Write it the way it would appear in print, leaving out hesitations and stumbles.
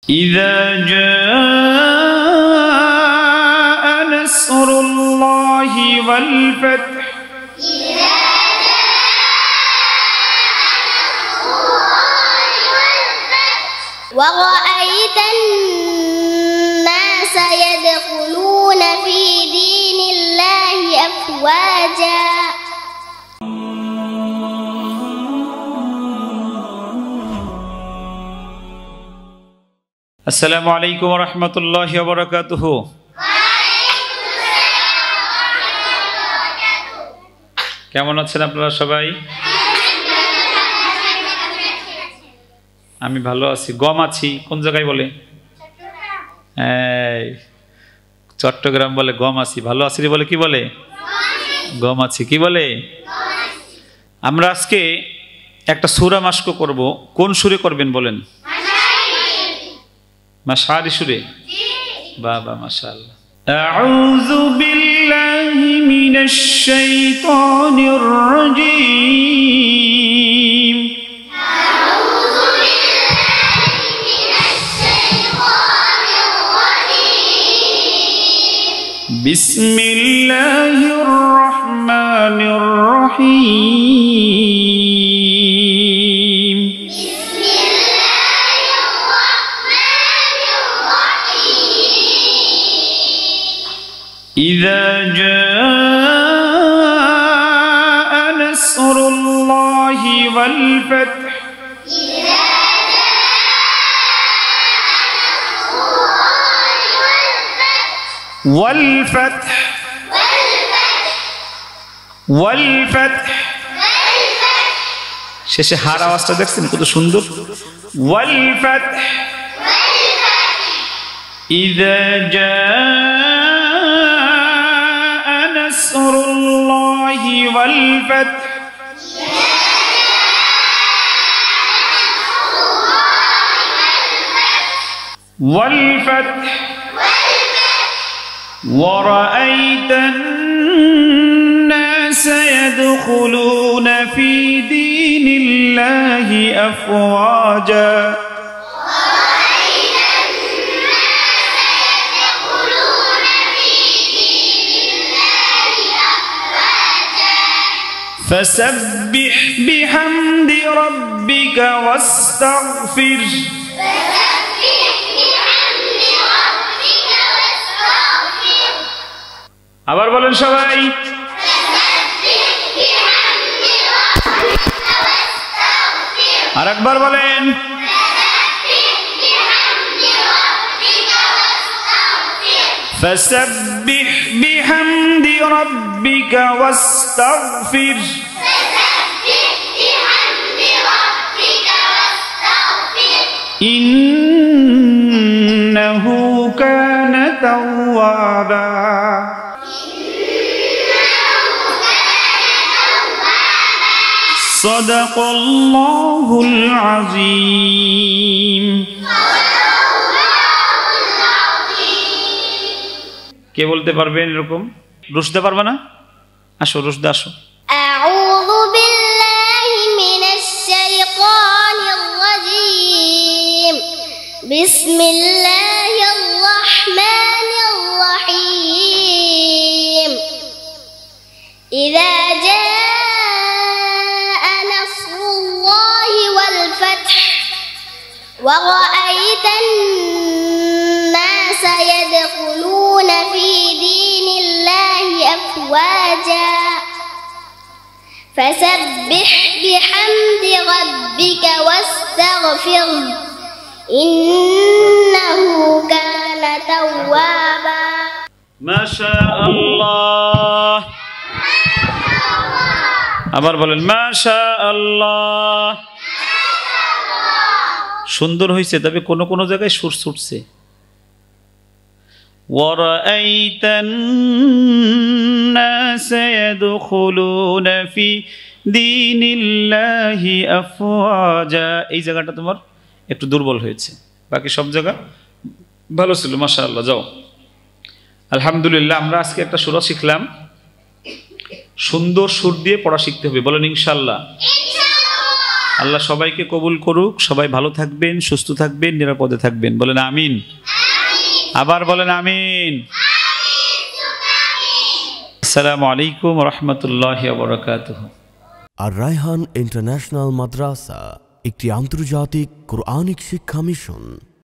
إذا جاء نصر الله والفتح ورأيت الناس يدخلون في دين الله أفواجا السلام عليكم ورحمة الله وبركاته কেমন আছেন আপনারা সবাই? আমি ভালো আছি। গম আছি কোন জায়গায় বলে? চট্টগ্রাম বলে গম আছি। ভালো আছি বলে কি বলে? গম আছি কি বলে? আমরা আজকে একটা সূরা মাশক করব। কোন সুরে করবেন বলেন? মাশআরি সুরে। বাবা মাশাআল্লাহ। আউযু বিল্লাহি মিনাশ শাইতানির রাজীম। বিসমিল্লাহির রহমানির রহিম। إذا جاء نصر الله والفتح والفتح والفتح শেষে হার আওয়াজটা দেখছেন কত সুন্দর? والفتح إذا جاء نصر الله والفتح والفتح ورأيت الناس يدخلون في دين الله أفواجا فسبح بحمد ربك واستغفر আবার বলেন সবাই আরেকবার বলেন فسبح بحمد ربك واستغفر إنه كان توابا صدق الله العظيم কে বলতে পারবেন এরকম? রুশদা পারবে না? আসো রুশদা আসো। أعوذ بالله من الشيطان الرجيم بسم الله الرحمن الرحيم إذا جاء نصر الله والفتح ورأيت الناس يدخلون في دين الله أفواجا فسبح بحمد ربك واستغفره إنه كان توابا ما شاء الله আবার বলেন মা শা আল্লাহ। সুন্দর হয়েছে, তবে কোন কোন জায়গায় সুর ছুটছে। وَرَأَيْتَ النَّاسَ يَدْخُلُونَ فِي دِينِ اللَّهِ أَفْوَاجًا। এই জায়গাটা তোমার একটু দুর্বল হয়েছে, বাকি সব জায়গা ভালো ছিল। মাশাআল্লাহ। যাও আলহামদুলিল্লাহ। আমরা আজকে একটা সূরা শিখলাম, সুন্দর সুর দিয়ে পড়া শিখতে হবে। বলেন ইনশাআল্লাহ। আল্লাহ সবাইকে কবুল করুক। সবাই ভালো থাকবেন, সুস্থ থাকবেন, নিরাপদে থাকবেন। বলেন আমিন। আবার বলেন আমিন। আসসালামু আলাইকুম ওয়া রাহমাতুল্লাহি ওয়া বারাকাতুহু। আর রায়হান ইন্টারন্যাশনাল মাদ্রাসা একটি আন্তর্জাতিক কোরআনিক শিক্ষা মিশন।